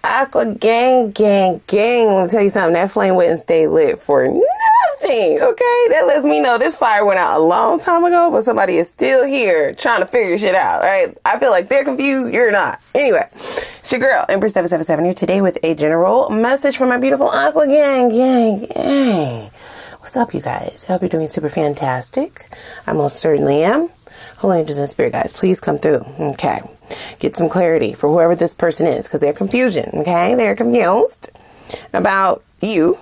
Aqua gang, gang, gang. Let me tell you something. That flame wouldn't stay lit for nothing, okay? That lets me know this fire went out a long time ago, but somebody is still here trying to figure shit out, right? I feel like they're confused. You're not. Anyway, it's your girl, Empress 777 here today with a general message from my beautiful Aqua gang, gang, gang. What's up, you guys? I hope you're doing super fantastic. I most certainly am. Holy angels and spirit guys, please come through. Okay. Get some clarity for whoever this person is, because they're confusion. Okay. They're confused about you.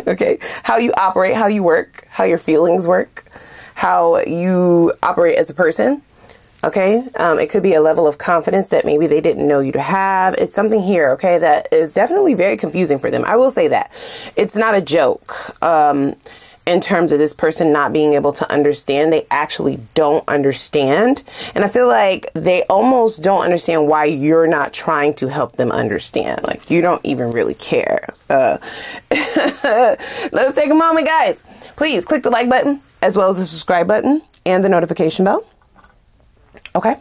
Okay. How you operate, how you work, how your feelings work, how you operate as a person. Okay. It could be a level of confidence that maybe they didn't know you to have. It's something here. Okay. That is definitely very confusing for them. I will say that it's not a joke. In terms of this person not being able to understand, they actually don't understand. And I feel like they almost don't understand why you're not trying to help them understand. Like, you don't even really care. Let's take a moment, guys. Please click the like button as well as the subscribe button and the notification bell. Okay.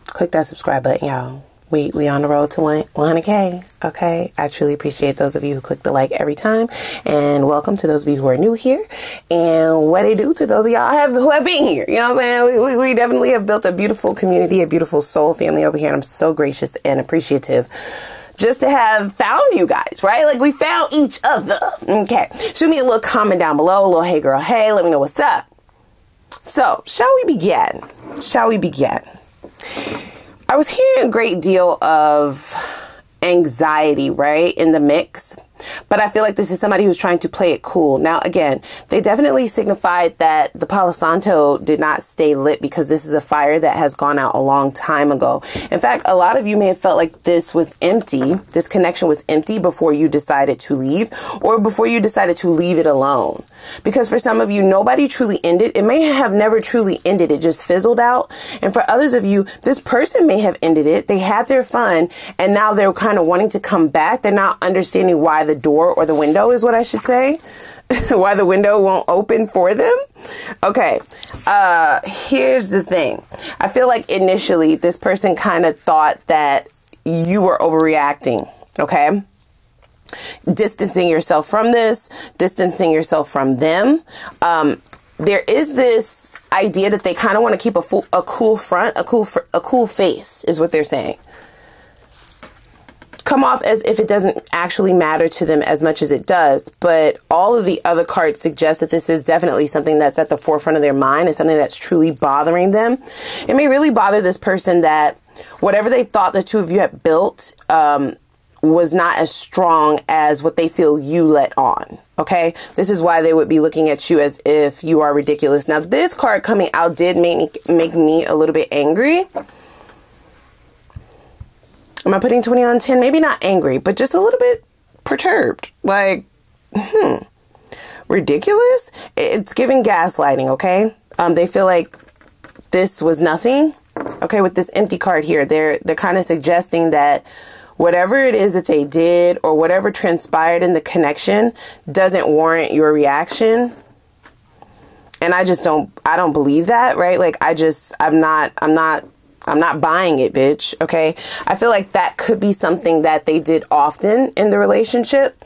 Click that subscribe button, y'all. We on the road to 100K. Okay. I truly appreciate those of you who click the like every time. And welcome to those of you who are new here. And what they do to those of y'all who have been here. You know what I'm saying? We definitely have built a beautiful community, a beautiful soul family over here. And I'm so gracious and appreciative just to have found you guys, right? Like, we found each other. Okay. Shoot me a little comment down below. A little hey girl, hey, let me know what's up. So, shall we begin? Shall we begin? I was hearing a great deal of anxiety, right, in the mix. But I feel like this is somebody who's trying to play it cool. Now, again, they definitely signified that the Palo Santo did not stay lit because this is a fire that has gone out a long time ago. In fact, a lot of you may have felt like this was empty. This connection was empty before you decided to leave, or before you decided to leave it alone. Because for some of you, nobody truly ended. It may have never truly ended. It just fizzled out. And for others of you, this person may have ended it. They had their fun, and now they're kind of wanting to come back. They're not understanding why the door or the window is what I should say. Why the window won't open for them. Okay. Here's the thing. I feel like initially this person kind of thought that you were overreacting. Okay. Distancing yourself from this, distancing yourself from them. There is this idea that they kind of want to keep a cool front, a cool face is what they're saying. Come off as if it doesn't actually matter to them as much as it does. But all of the other cards suggest that this is definitely something that's at the forefront of their mind and something that's truly bothering them. It may really bother this person that whatever they thought the two of you had built was not as strong as what they feel you let on. Okay, this is why they would be looking at you as if you are ridiculous. Now, this card coming out did make me a little bit angry. Am I putting 20 on 10? Maybe not angry, but just a little bit perturbed. Like, ridiculous? It's giving gaslighting, okay? They feel like this was nothing. Okay, with this empty card here, they're kind of suggesting that whatever it is that they did or whatever transpired in the connection doesn't warrant your reaction. And I don't believe that, right? Like, I'm not buying it, bitch. Okay. I feel like that could be something that they did often in the relationship.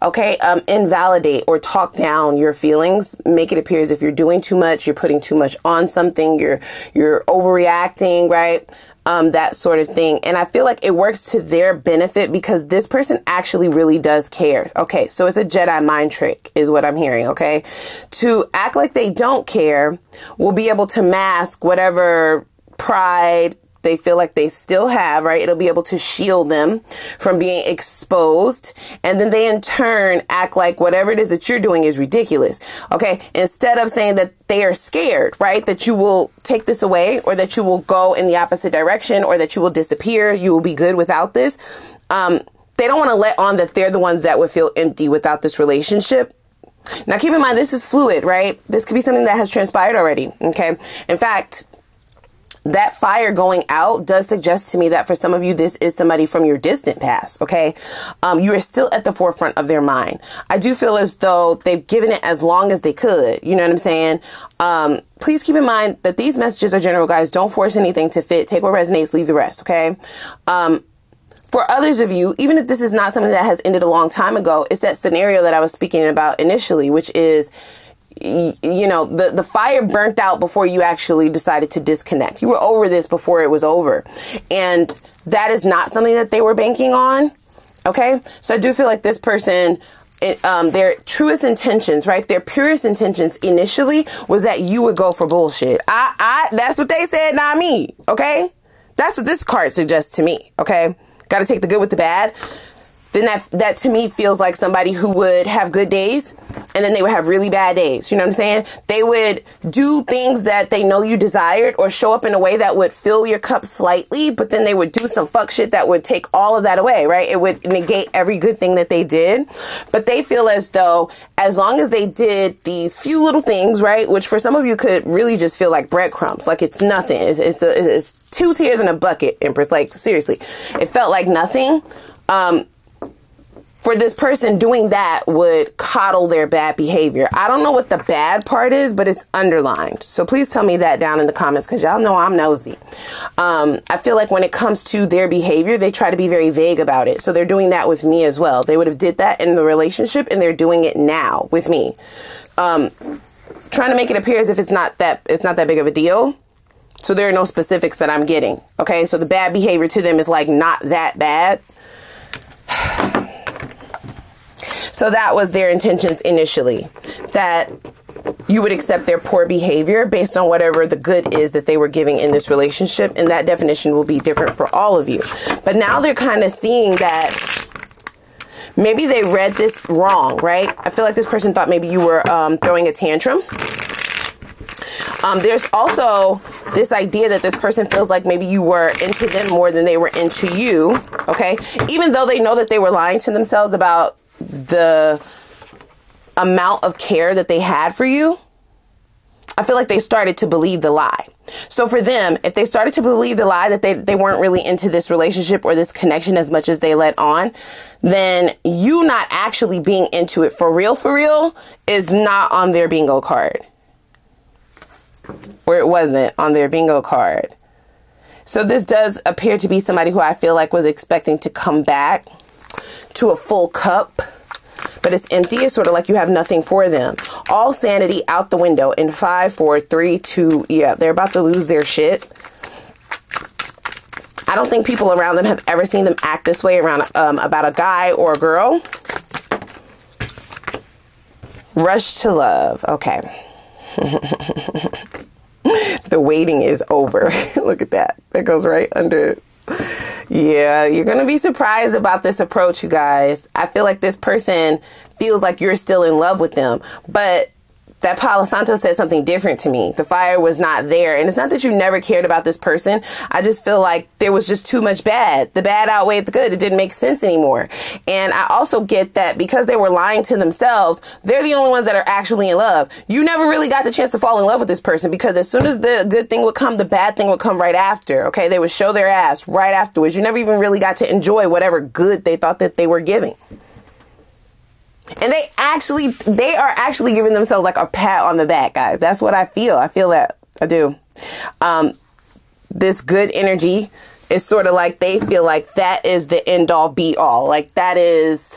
Okay. Invalidate or talk down your feelings. Make it appear as if you're doing too much. You're putting too much on something. You're overreacting, right? That sort of thing. And I feel like it works to their benefit because this person actually really does care. Okay. So it's a Jedi mind trick is what I'm hearing. Okay. To act like they don't care will be able to mask whatever pride they feel like they still have, right? It'll be able to shield them from being exposed. And then they in turn act like whatever it is that you're doing is ridiculous. Okay. Instead of saying that they are scared, right? That you will take this away or that you will go in the opposite direction or that you will disappear. You will be good without this. They don't want to let on that they're the ones that would feel empty without this relationship. Now, keep in mind, this is fluid, right? This could be something that has transpired already. Okay. In fact, that fire going out does suggest to me that for some of you, this is somebody from your distant past. Okay. You are still at the forefront of their mind. I do feel as though they've given it as long as they could. You know what I'm saying? Please keep in mind that these messages are general, guys. Don't force anything to fit. Take what resonates, leave the rest. Okay. for others of you, even if this is not something that has ended a long time ago, it's that scenario that I was speaking about initially, which is, you know, the fire burnt out before you actually decided to disconnect. You were over this before it was over. And that is not something that they were banking on. Okay. So I do feel like this person, their truest intentions, right? Their purest intentions initially was that you would go for bullshit. That's what they said, not me. Okay. That's what this card suggests to me. Okay. Got to take the good with the bad. Then that to me feels like somebody who would have good days and then they would have really bad days. You know what I'm saying? They would do things that they know you desired or show up in a way that would fill your cup slightly, but then they would do some fuck shit that would take all of that away, right? It would negate every good thing that they did. But they feel as though as long as they did these few little things, right? Which for some of you could really just feel like breadcrumbs, like it's nothing. It's 2 tears in a bucket, Empress. Like seriously, it felt like nothing. For this person, doing that would coddle their bad behavior. I don't know what the bad part is, but it's underlined. So please tell me that down in the comments, because y'all know I'm nosy. I feel like when it comes to their behavior, they try to be very vague about it. So they're doing that with me as well. They would have did that in the relationship, and they're doing it now with me. Trying to make it appear as if it's not that big of a deal. So there are no specifics that I'm getting. Okay, so the bad behavior to them is like not that bad. So that was their intentions initially, that you would accept their poor behavior based on whatever the good is that they were giving in this relationship. And that definition will be different for all of you. But now they're kind of seeing that maybe they read this wrong, right? I feel like this person thought maybe you were throwing a tantrum. There's also this idea that this person feels like maybe you were into them more than they were into you. Okay. Even though they know that they were lying to themselves about the amount of care that they had for you, I feel like they started to believe the lie. So for them, if they started to believe the lie that they weren't really into this relationship or this connection as much as they let on, then you not actually being into it for real is not on their bingo card. Or it wasn't on their bingo card. So this does appear to be somebody who I feel like was expecting to come back to a full cup, but it's empty. It's sort of like you have nothing for them. All sanity out the window in 5, 4, 3, 2. Yeah, they're about to lose their shit. I don't think people around them have ever seen them act this way around about a guy or a girl. Rush to love. Okay. The waiting is over. Look at that. That goes right under. Yeah, you're going to be surprised about this approach, you guys. I feel like this person feels like you're still in love with them, but that Palo Santo said something different to me. The fire was not there. And it's not that you never cared about this person. I just feel like there was just too much bad. The bad outweighed the good. It didn't make sense anymore. And I also get that because they were lying to themselves, they're the only ones that are actually in love. You never really got the chance to fall in love with this person, because as soon as the good thing would come, the bad thing would come right after. Okay. They would show their ass right afterwards. You never even really got to enjoy whatever good they thought that they were giving. And they are actually giving themselves like a pat on the back, guys. That's what I feel. I feel that. I do. This good energy is sort of like they feel like that is the end all be all. Like that is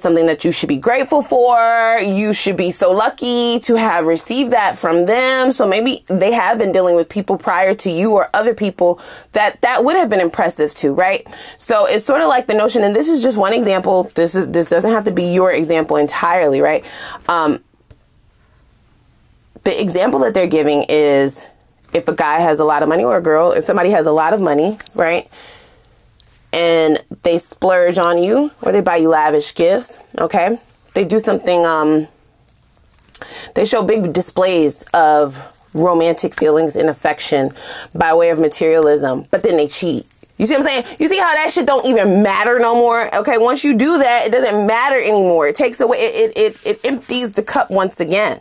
something that you should be grateful for. You should be so lucky to have received that from them. So maybe they have been dealing with people prior to you or other people that would have been impressive to, right? So it's sort of like the notion, and this is just one example. This doesn't have to be your example entirely, right? The example that they're giving is if a guy has a lot of money, or a girl, if somebody has a lot of money, right? And they splurge on you, or they buy you lavish gifts, okay? They do something, they show big displays of romantic feelings and affection by way of materialism, but then they cheat. You see what I'm saying? You see how that shit don't even matter no more? Okay, once you do that, it doesn't matter anymore. It takes away, it empties the cup once again.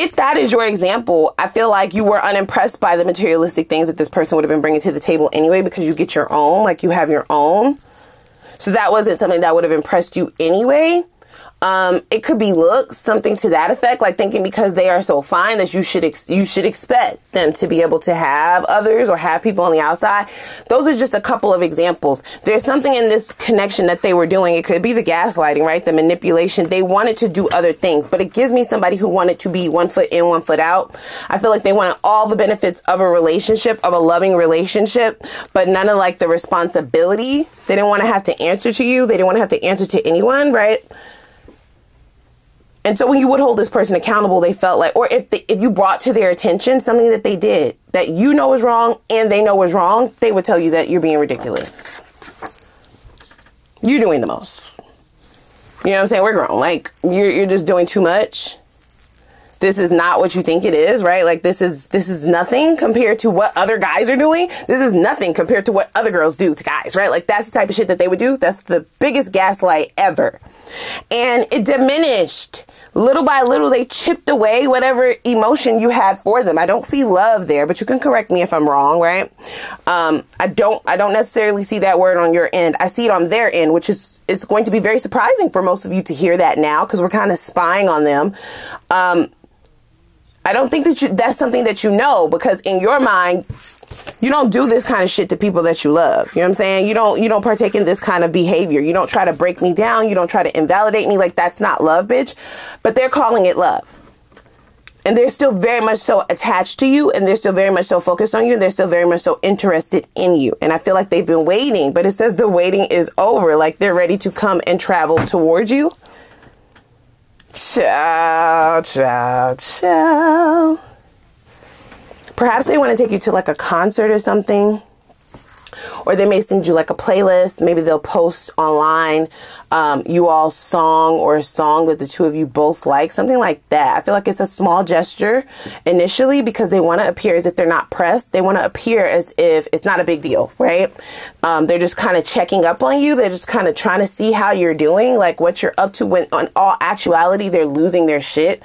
If that is your example, I feel like you were unimpressed by the materialistic things that this person would have been bringing to the table anyway, because you get your own, like you have your own. So that wasn't something that would have impressed you anyway. It could be looks, something to that effect, like thinking because they are so fine that you should expect them to be able to have others or have people on the outside. Those are just a couple of examples. There's something in this connection that they were doing. It could be the gaslighting, right? The manipulation. They wanted to do other things, but it gives me somebody who wanted to be 1 foot in, 1 foot out. I feel like they wanted all the benefits of a relationship, of a loving relationship, but none of like the responsibility. They didn't want to have to answer to you. They didn't want to have to answer to anyone, right? And so when you would hold this person accountable, they felt like, or if you brought to their attention something that they did that you know is wrong and they know was wrong, they would tell you that you're being ridiculous. You're doing the most. You know what I'm saying? We're grown. Like, you're just doing too much. This is not what you think it is, right? Like, this is nothing compared to what other guys are doing. This is nothing compared to what other girls do to guys, right? Like, that's the type of shit that they would do. That's the biggest gaslight ever. And it diminished. Little by little, they chipped away whatever emotion you had for them. I don't see love there, but you can correct me if I'm wrong, right? I don't necessarily see that word on your end. I see it on their end, which is going to be very surprising for most of you to hear that now, because we're kind of spying on them. I don't think that that's something that you know, because in your mind, you don't do this kind of shit to people that you love. You know what I'm saying? You don't partake in this kind of behavior. You don't try to break me down. You don't try to invalidate me. Like, that's not love, bitch. But they're calling it love. And they're still very much so attached to you, and they're still very much so focused on you, and they're still very much so interested in you. And I feel like they've been waiting, but it says the waiting is over. Like, they're ready to come and travel towards you. Ciao, ciao, ciao. Perhaps they want to take you to like a concert or something, or they may send you like a playlist. Maybe they'll post online you all's song, or a song that the two of you both like, something like that. I feel like it's a small gesture initially, because they want to appear as if they're not pressed. They want to appear as if it's not a big deal, right? They're just kind of checking up on you. They're just kind of trying to see how you're doing, like what you're up to, when on all actuality, they're losing their shit.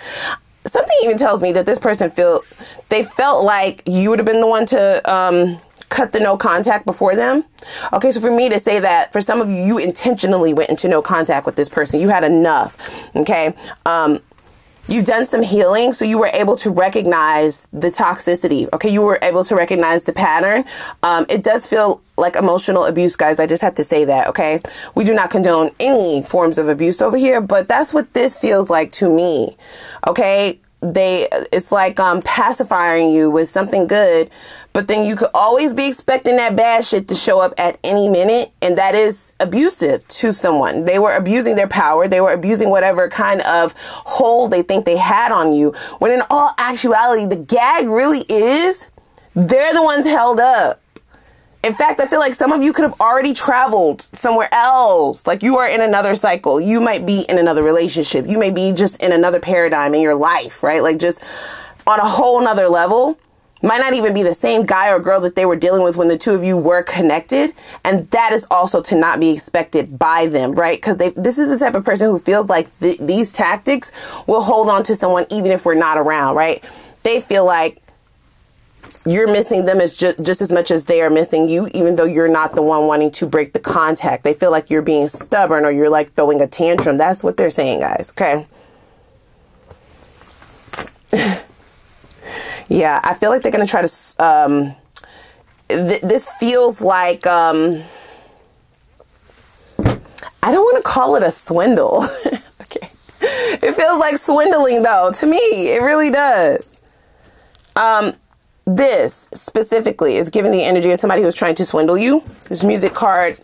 Something even tells me that this person felt like you would have been the one to cut the no contact before them. Okay, so for me to say that, for some of you, you intentionally went into no contact with this person. You had enough. Okay. You've done some healing, so you were able to recognize the toxicity. Okay, you were able to recognize the pattern. It does feel like emotional abuse, guys. I just have to say that, okay? We do not condone any forms of abuse over here, but that's what this feels like to me, okay? It's like pacifying you with something good, but then you could always be expecting that bad shit to show up at any minute, and that is abusive to someone. They were abusing their power. They were abusing whatever kind of hold they think they had on you, when in all actuality, the gag really is they're the ones held up. In fact, I feel like some of you could have already traveled somewhere else. Like, you are in another cycle. You might be in another relationship. You may be just in another paradigm in your life, right? Like, just on a whole nother level. Might not even be the same guy or girl that they were dealing with when the two of you were connected. And that is also to not be expected by them, right? Because this is the type of person who feels like these tactics will hold on to someone even if we're not around, right? They feel like you're missing them as just as much as they are missing you, even though you're not the one wanting to break the contact. They feel like you're being stubborn, or you're like throwing a tantrum. That's what they're saying, guys. Okay. Yeah, I feel like they're going to try to, this feels like, I don't want to call it a swindle. Okay. It feels like swindling, though, to me. It really does. This specifically is giving the energy of somebody who's trying to swindle you. This music card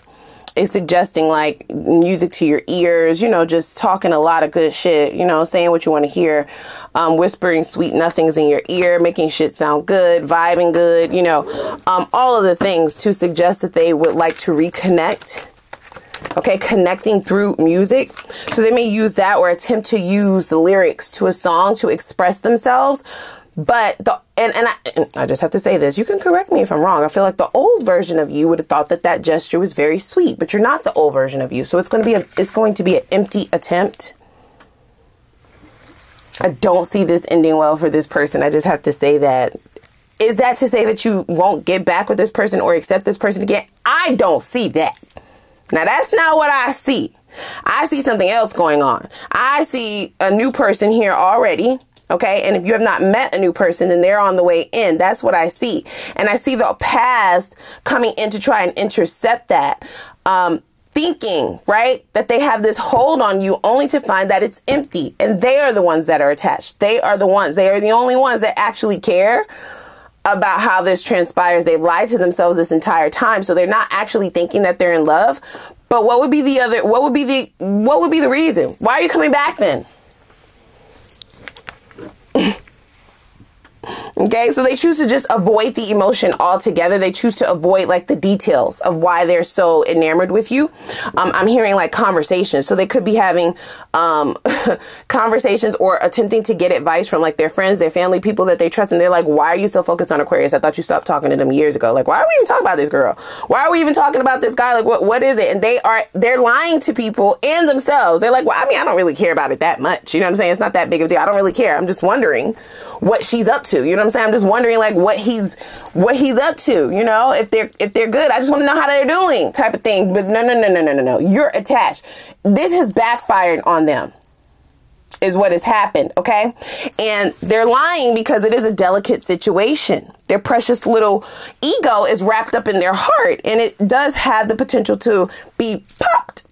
is suggesting like music to your ears, you know, just talking a lot of good shit, you know, saying what you want to hear, whispering sweet nothings in your ear, making shit sound good, vibing good, you know, all of the things to suggest that they would like to reconnect. Okay, connecting through music. So they may use that, or attempt to use the lyrics to a song to express themselves. But and I just have to say this. You can correct me if I'm wrong. I feel like the old version of you would have thought that gesture was very sweet, but you're not the old version of you. So it's going to be an empty attempt. I don't see this ending well for this person. I just have to say that. Is that to say that you won't get back with this person or accept this person again? I don't see that. Now, that's not what I see. I I see something else going on. I see a new person here already. Okay. And if you have not met a new person, then they're on the way in. That's what I see. And I see the past coming in to try and intercept that. Thinking, right, that they have this hold on you only to find that it's empty. And they are the ones that are attached. They are the only ones that actually care about how this transpires. They lied to themselves this entire time. So they're not actually thinking that they're in love. But what would be the reason? Why are you coming back then? Okay, so they choose to just avoid the emotion altogether. They choose to avoid like the details of why they're so enamored with you. I'm hearing like conversations. So they could be having conversations or attempting to get advice from like their friends, their family, people that they trust. And they're like, why are you so focused on Aquarius? I thought you stopped talking to them years ago. Like, why are we even talking about this girl? Why are we even talking about this guy? Like, what is it? And they're lying to people and themselves. They're like, well, I mean, I don't really care about it that much. You know what I'm saying? It's not that big of a deal. I don't really care. I'm just wondering what she's up to. You know what I'm saying? I'm just wondering like what he's up to, you know, if they're good. I just want to know how they're doing type of thing. But no. You're attached. This has backfired on them is what has happened. Okay. And they're lying because it is a delicate situation. Their precious little ego is wrapped up in their heart, and it does have the potential to be popped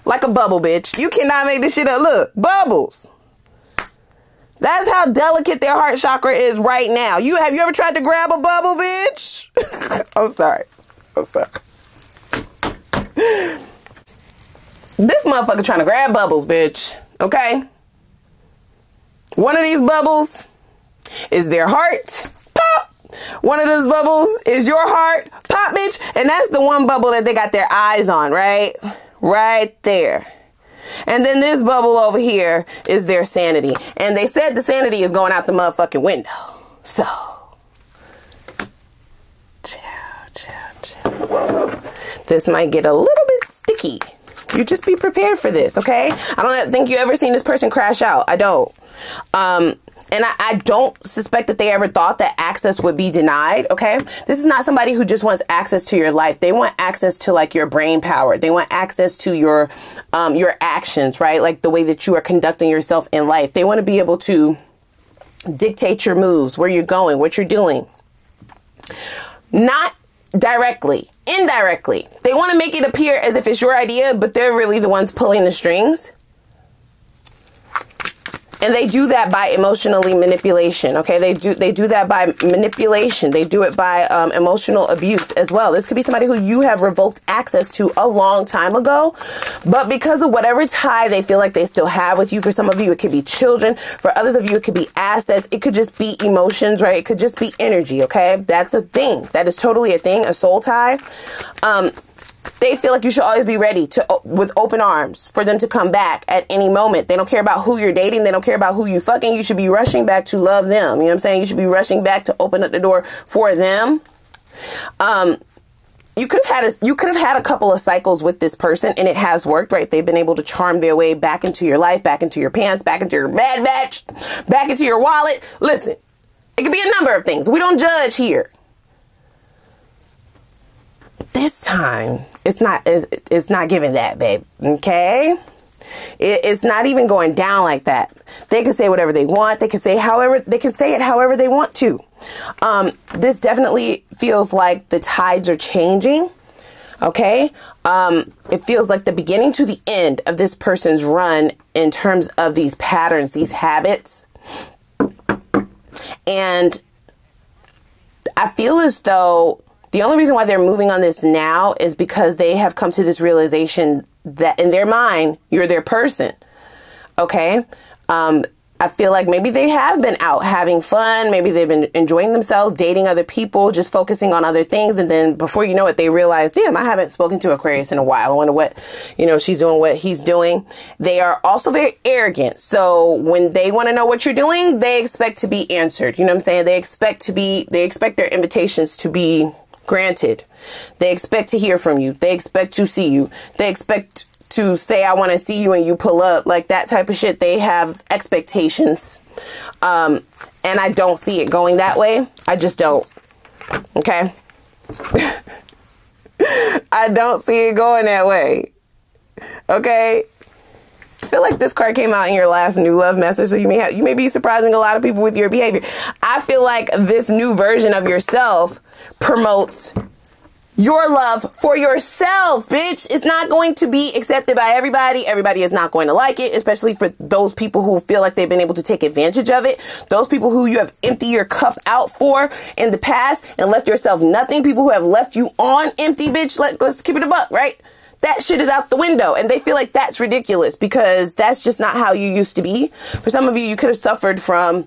like a bubble, bitch. You cannot make this shit up. Look, bubbles. That's how delicate their heart chakra is right now. Have you ever tried to grab a bubble, bitch? I'm sorry. This motherfucker trying to grab bubbles, bitch. Okay? One of these bubbles is their heart. Pop! One of those bubbles is your heart. Pop, bitch. And that's the one bubble that they got their eyes on, right? Right there. And then this bubble over here is their sanity. And they said the sanity is going out the motherfucking window. So, chill. This might get a little bit sticky. You just be prepared for this, okay? I don't think you ever seen this person crash out. I don't. And I don't suspect that they ever thought that access would be denied. Okay. This is not somebody who just wants access to your life. They want access to like your brain power. They want access to your actions, right? Like the way that you are conducting yourself in life. They want to be able to dictate your moves, where you're going, what you're doing. Not directly, indirectly. They want to make it appear as if it's your idea, but they're really the ones pulling the strings. And they do that by emotionally manipulation. Okay. They do that by manipulation. They do it by emotional abuse as well. This could be somebody who you have revoked access to a long time ago, but because of whatever tie they feel like they still have with you. For some of you, it could be children. For others of you, it could be assets. It could just be emotions, right? It could just be energy. Okay. That's a thing. That is totally a thing, a soul tie. They feel like you should always be ready with open arms for them to come back at any moment. They don't care about who you're dating. They don't care about who you fucking. You should be rushing back to love them. You know what I'm saying? You should be rushing back to open up the door for them. You could have had a couple of cycles with this person, and it has worked, right? They've been able to charm their way back into your life, back into your pants, back into your bad batch, back into your wallet. Listen, it could be a number of things. We don't judge here. This time, it's not giving that, babe. Okay? It's not even going down like that. They can say whatever they want. They can say it however they want to. This definitely feels like the tides are changing. Okay? It feels like the beginning to the end of this person's run in terms of these patterns, these habits. And I feel as though the only reason why they're moving on this now is because they have come to this realization that in their mind, you're their person. Okay. I feel like maybe they have been out having fun. Maybe they've been enjoying themselves, dating other people, just focusing on other things. And then before you know it, they realize, damn, I haven't spoken to Aquarius in a while. I wonder what, she's doing, what he's doing. They are also very arrogant. So when they want to know what you're doing, they expect to be answered. You know what I'm saying? They expect their invitations to be granted. They expect to hear from you. They expect to see you. They expect to say, I want to see you, and you pull up, like that type of shit. They have expectations. And I don't see it going that way. I just don't. Okay. I don't see it going that way. Okay. feel like this card came out in your last new love message, so you may be surprising a lot of people with your behavior. I feel like this new version of yourself promotes your love for yourself, bitch. It's not going to be accepted by everybody. Everybody is not going to like it, especially for those people who feel like they've been able to take advantage of it. Those people who you have emptied your cup out for in the past and left yourself nothing. People who have left you on empty, bitch. Let's keep it a buck, right? That shit is out the window, and they feel like that's ridiculous because that's just not how you used to be. For some of you, you could have suffered from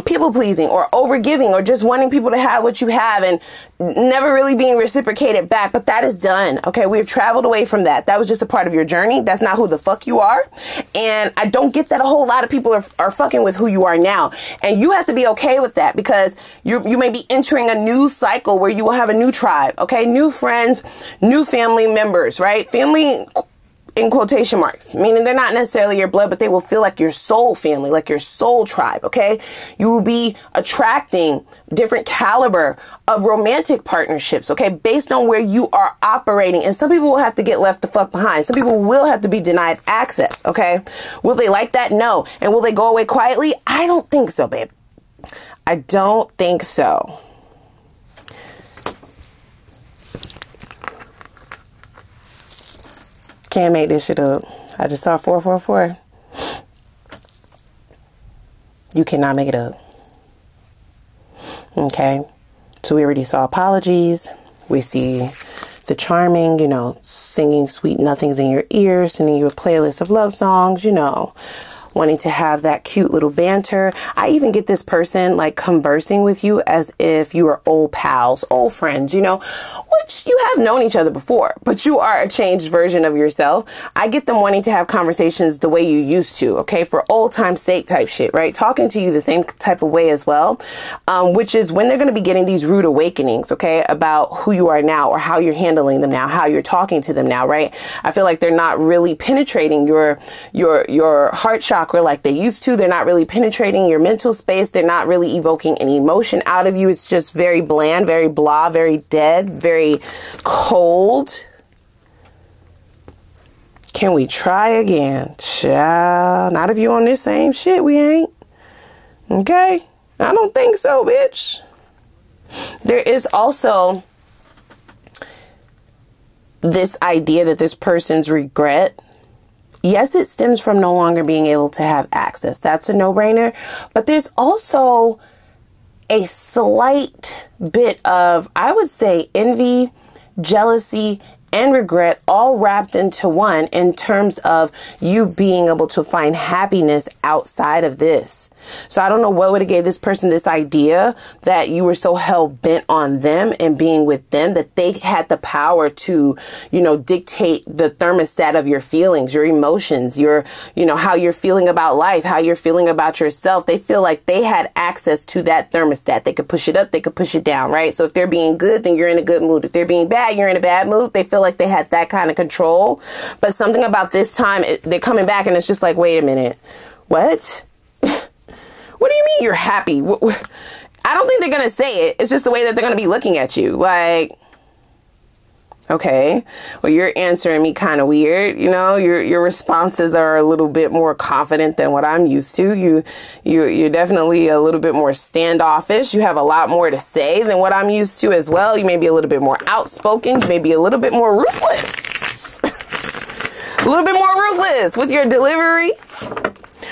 people pleasing or overgiving or just wanting people to have what you have and never really being reciprocated back. But that is done. Okay, we've traveled away from that. That was just a part of your journey. That's not who the fuck you are. And I don't get that a whole lot of people are fucking with who you are now. And you have to be okay with that because you may be entering a new cycle where you will have a new tribe. Okay, new friends, new family members, right? Family in quotation marks, meaning they're not necessarily your blood, but they will feel like your soul family, like your soul tribe. Okay. You will be attracting different caliber of romantic partnerships. Okay. Based on where you are operating. And some people will have to get left the fuck behind. Some people will have to be denied access. Okay. Will they like that? No. And will they go away quietly? I don't think so, babe. I don't think so. Can't make this shit up. I just saw 444. You cannot make it up. Okay. So we already saw apologies. We see the charming, you know, singing sweet nothings in your ear, sending you a playlist of love songs, you know, wanting to have that cute little banter. I even get this person like conversing with you as if you were old pals, old friends, you know, which you have known each other before, but you are a changed version of yourself. I get them wanting to have conversations the way you used to, okay, for old time's sake type shit, right? Talking to you the same type of way as well, which is when they're going to be getting these rude awakenings, okay, about who you are now or how you're handling them now, how you're talking to them now, right? I feel like they're not really penetrating your heart chakra like they used to. They're not really penetrating your mental space. They're not really evoking any emotion out of you. It's just very bland, very blah, very dead, very cold. Can we try again? Child, not if you on this same shit, we ain't. Okay? I don't think so, bitch. There is also this idea that this person's regret, yes, it stems from no longer being able to have access. That's a no-brainer. But there's also a slight bit of, I would say, envy, jealousy, and regret all wrapped into one in terms of you being able to find happiness outside of this. So I don't know what would have gave this person this idea that you were so hell bent on them and being with them that they had the power to, you know, dictate the thermostat of your feelings, your emotions, your, you know, how you're feeling about life, how you're feeling about yourself. They feel like they had access to that thermostat. They could push it up, they could push it down, right? So if they're being good, then you're in a good mood. If they're being bad, you're in a bad mood. They feel like they had that kind of control. But something about this time, they're coming back and it's just like, wait a minute, what? What do you mean you're happy? I don't think they're going to say it. It's just the way that they're going to be looking at you. Like, okay, well, you're answering me kind of weird. You know, your responses are a little bit more confident than what I'm used to. You're definitely a little bit more standoffish. You have a lot more to say than what I'm used to as well. You may be a little bit more outspoken. You may be a little bit more ruthless. A little bit more ruthless with your delivery.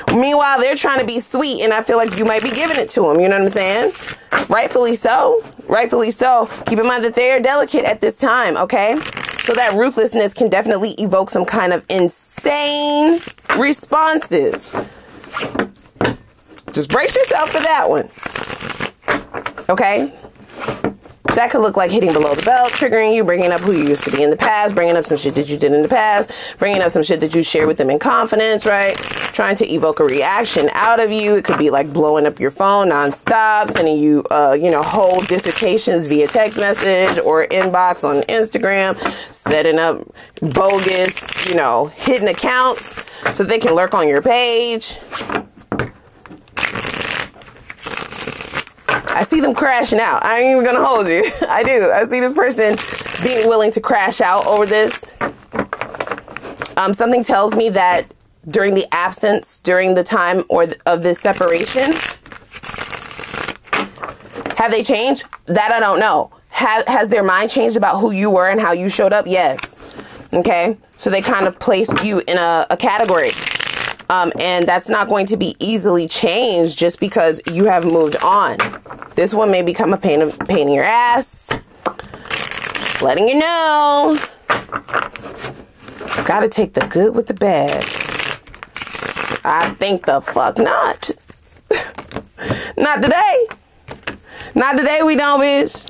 Meanwhile, they're trying to be sweet, and I feel like you might be giving it to them. You know what I'm saying? Rightfully so. Rightfully so. Keep in mind that they are delicate at this time, okay? So that ruthlessness can definitely evoke some kind of insane responses. Just brace yourself for that one. Okay? That could look like hitting below the belt, triggering you, bringing up who you used to be in the past, bringing up some shit that you did in the past, bringing up some shit that you shared with them in confidence, right? Trying to evoke a reaction out of you. It could be like blowing up your phone nonstop, sending you, you know, whole dissertations via text message or inbox on Instagram, setting up bogus, you know, hidden accounts so they can lurk on your page. I see them crashing out. I ain't even gonna hold you. I do. I see this person being willing to crash out over this. Something tells me that during the absence, during the time of this separation? Have they changed? That I don't know. Has their mind changed about who you were and how you showed up? Yes. Okay. So they kind of placed you in a category. And that's not going to be easily changed just because you have moved on. This one may become a pain in your ass. Just letting you know. Gotta take the good with the bad. I think the fuck not. Not today. Not today we don't, bitch.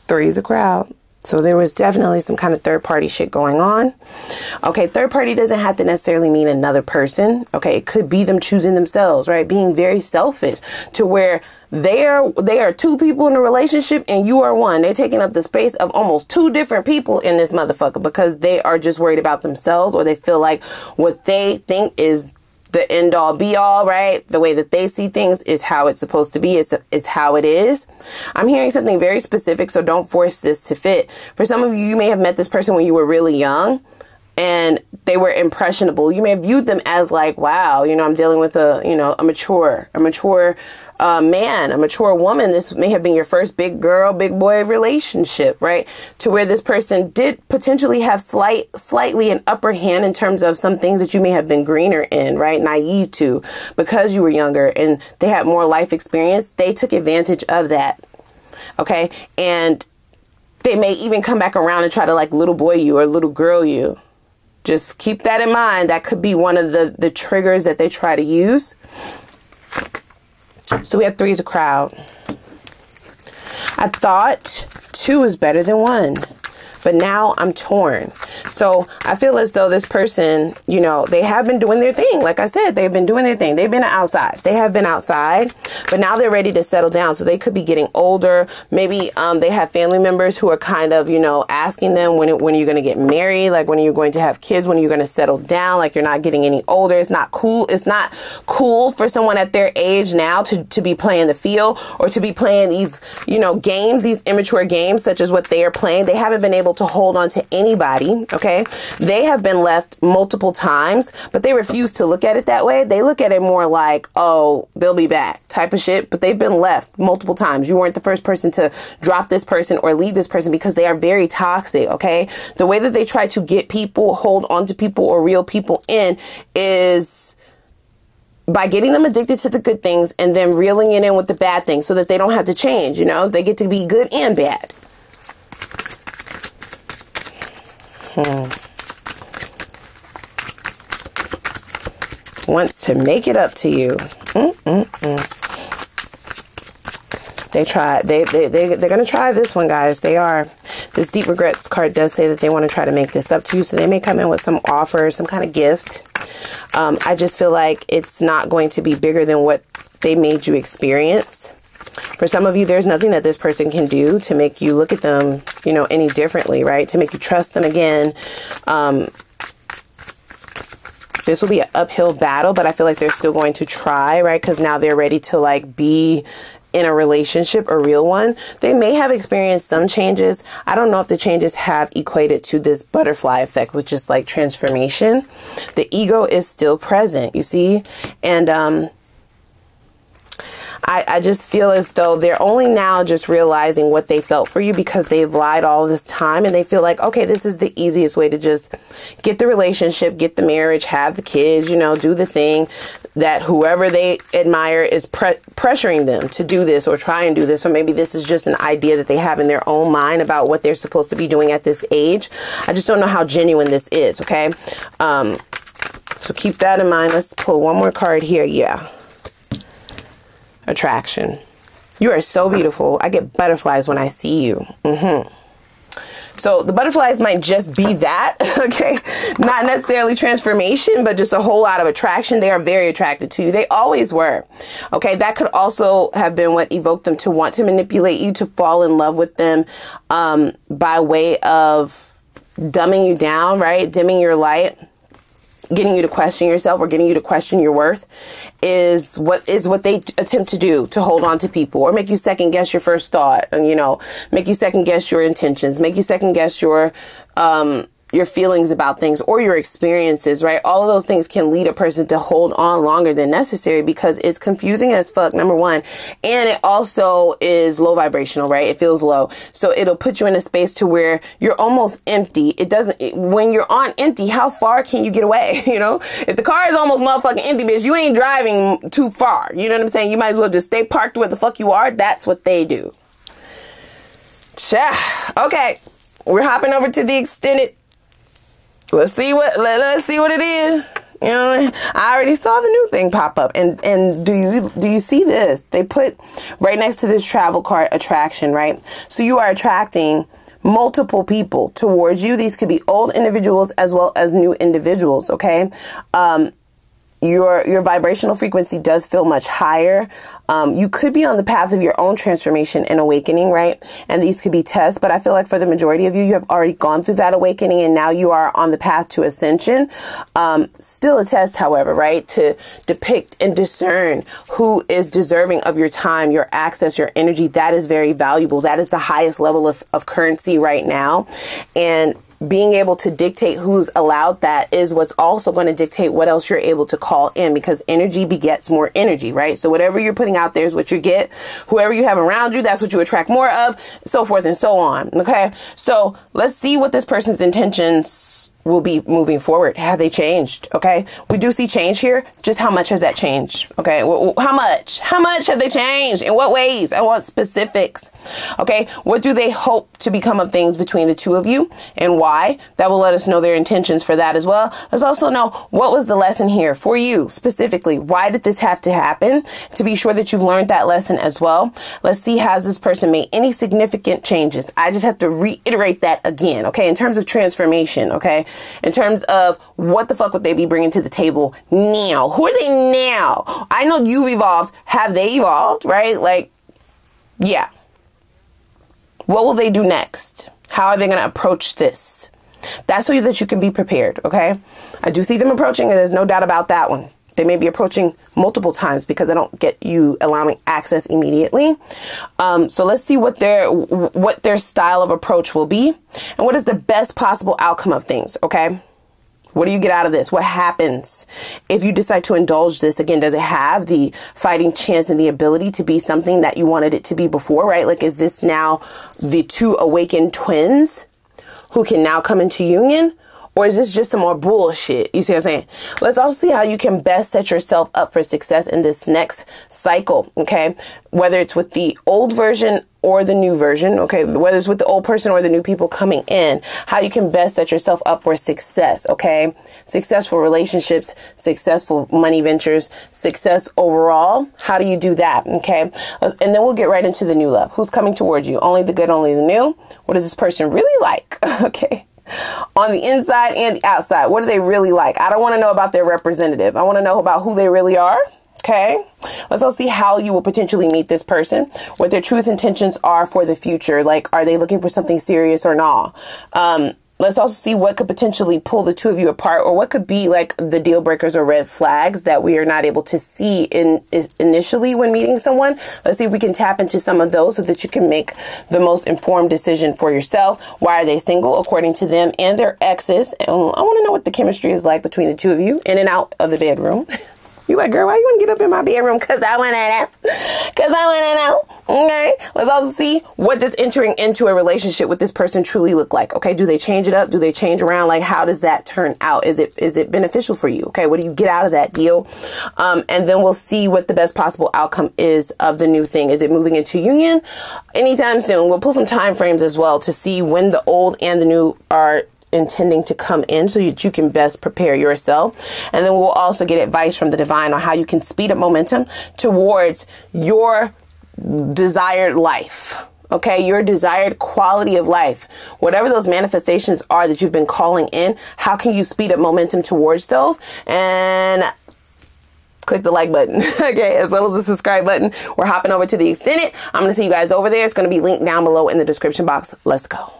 Three's a crowd. So there was definitely some kind of third party shit going on. Okay, third party doesn't have to necessarily mean another person. Okay, it could be them choosing themselves, right? Being very selfish to where they are two people in a relationship and you are one. They're taking up the space of almost two different people in this motherfucker because they are just worried about themselves, or they feel like what they think is the end all be all, right? The way that they see things is how it's supposed to be. It's how it is. I'm hearing something very specific, so don't force this to fit. For some of you, you may have met this person when you were really young and they were impressionable. You may have viewed them as like, wow, you know, I'm dealing with a mature man, a mature woman. This may have been your first big girl, big boy relationship, right? To where this person did potentially have slightly an upper hand in terms of some things that you may have been greener in, right? Naive to, because you were younger and they had more life experience. They took advantage of that. Okay. And they may even come back around and try to like little boy you or little girl you. Just keep that in mind. That could be one of the triggers that they try to use. So we have three as a crowd. I thought two is better than one, but now I'm torn. So I feel as though this person, you know, they have been doing their thing. Like I said, they've been doing their thing. They've been outside. They have been outside, but now they're ready to settle down. So they could be getting older. Maybe they have family members who are kind of, you know, asking them when are you going to get married? Like, when are you going to have kids? When are you going to settle down? Like, you're not getting any older. It's not cool. It's not cool for someone at their age now to be playing the field or to be playing these, you know, games, these immature games such as what they are playing. They haven't been able to hold on to anybody. Okay. They have been left multiple times, but they refuse to look at it that way. They look at it more like, oh, they'll be back type of shit, but they've been left multiple times. You weren't the first person to drop this person or leave this person because they are very toxic. Okay. The way that they try to get people, hold on to people or reel people in is by getting them addicted to the good things and then reeling it in with the bad things so that they don't have to change. You know, they get to be good and bad. Wants to make it up to you. They're going to try this one, guys. They are. This deep regrets card does say that they want to try to make this up to you. So they may come in with some offer, some kind of gift. I just feel like it's not going to be bigger than what they made you experience. For some of you, there's nothing that this person can do to make you look at them, you know, any differently, right? To make you trust them again. This will be an uphill battle, but I feel like they're still going to try, right? Because now they're ready to like be in a relationship, a real one. They may have experienced some changes. I don't know if the changes have equated to this butterfly effect, which is like transformation. The ego is still present, you see? And, I just feel as though they're only now just realizing what they felt for you because they've lied all this time, and they feel like, okay, this is the easiest way to just get the relationship, get the marriage, have the kids, you know, do the thing that whoever they admire is pressuring them to do this or try and do this. Or maybe this is just an idea that they have in their own mind about what they're supposed to be doing at this age. I just don't know how genuine this is. Okay. So keep that in mind. Let's pull one more card here. Yeah. Attraction. You are so beautiful. I get butterflies when I see you. So the butterflies might just be that, okay? Not necessarily transformation, but just a whole lot of attraction. They are very attracted to you. They always were, okay? That could also have been what evoked them to want to manipulate you, to fall in love with them by way of dumbing you down, right? Dimming your light. Getting you to question yourself or getting you to question your worth is what they attempt to do, to hold on to people or make you second guess your first thought and, you know, make you second guess your intentions, make you second guess your your feelings about things or your experiences, right? All of those things can lead a person to hold on longer than necessary because it's confusing as fuck, number one. And it also is low vibrational, right? It feels low. So it'll put you in a space to where you're almost empty. It doesn't, when you're on empty, how far can you get away? You know, if the car is almost motherfucking empty, bitch, you ain't driving too far. You know what I'm saying? You might as well just stay parked where the fuck you are. That's what they do. Okay. We're hopping over to the extended. Let's see what it is. You know, I already saw the new thing pop up. And do you see this? They put right next to this travel card attraction, right? So you are attracting multiple people towards you. These could be old individuals as well as new individuals, okay? Your vibrational frequency does feel much higher. You could be on the path of your own transformation and awakening, right? And these could be tests, but I feel like for the majority of you, you have already gone through that awakening and now you are on the path to ascension. Still a test, however, right? To depict and discern who is deserving of your time, your access, your energy. That is very valuable. That is the highest level of currency right now. And being able to dictate who's allowed that is what's also going to dictate what else you're able to call in, because energy begets more energy, right? So whatever you're putting out there is what you get. Whoever you have around you, that's what you attract more of, so forth and so on. Okay. So let's see what this person's intentions will be moving forward. Have they changed? Okay. We do see change here. Just how much has that changed? Okay. How much have they changed? In what ways? I want specifics. Okay. What do they hope to become of things between the two of you and why? That will let us know their intentions for that as well. Let's also know what was the lesson here for you specifically. Why did this have to happen? To be sure that you've learned that lesson as well. Let's see, has this person made any significant changes? I just have to reiterate that again. Okay. In terms of transformation. Okay. In terms of what the fuck would they be bringing to the table now? Who are they now? I know you've evolved. Have they evolved? Right? Like, yeah. What will they do next? How are they going to approach this? That's so that you can be prepared. Okay. I do see them approaching, and there's no doubt about that one. They may be approaching multiple times because I don't get you allowing access immediately. So let's see what their style of approach will be and what is the best possible outcome of things. Okay. What do you get out of this? What happens if you decide to indulge this? Again, does it have the fighting chance and the ability to be something that you wanted it to be before, right? Like, is this now the two awakened twins who can now come into union? Or is this just some more bullshit? You see what I'm saying? Let's also see how you can best set yourself up for success in this next cycle, okay? Whether it's with the old version or the new version, okay? Whether it's with the old person or the new people coming in, how you can best set yourself up for success, okay? Successful relationships, successful money ventures, success overall. How do you do that, okay? And then we'll get right into the new love. Who's coming towards you? Only the good, only the new. What is this person really like? Okay. On the inside and the outside, what do they really like? I don't want to know about their representative. I want to know about who they really are. Okay. Let's also see how you will potentially meet this person, what their truest intentions are for the future. Like, are they looking for something serious or not? Let's also see what could potentially pull the two of you apart, or what could be like the deal breakers or red flags that we are not able to see initially when meeting someone. Let's see if we can tap into some of those so that you can make the most informed decision for yourself. Why are they single according to them and their exes? And I want to know what the chemistry is like between the two of you in and out of the bedroom. You like, girl, why you want to get up in my bedroom? Because I want to know. Okay. Let's also see, what does entering into a relationship with this person truly look like? Okay. Do they change it up? Do they change around? Like, how does that turn out? Is it beneficial for you? Okay. What do you get out of that deal? And then we'll see what the best possible outcome is of the new thing. Is it moving into union anytime soon? We'll pull some time frames as well to see when the old and the new are intending to come in so that you can best prepare yourself. And then we'll also get advice from the divine on how you can speed up momentum towards your desired life. Okay, your desired quality of life, whatever those manifestations are that you've been calling in, how can you speed up momentum towards those? And click the like button, okay, as well as the subscribe button. We're hopping over to the extended. I'm going to see you guys over there. It's going to be linked down below in the description box. Let's go.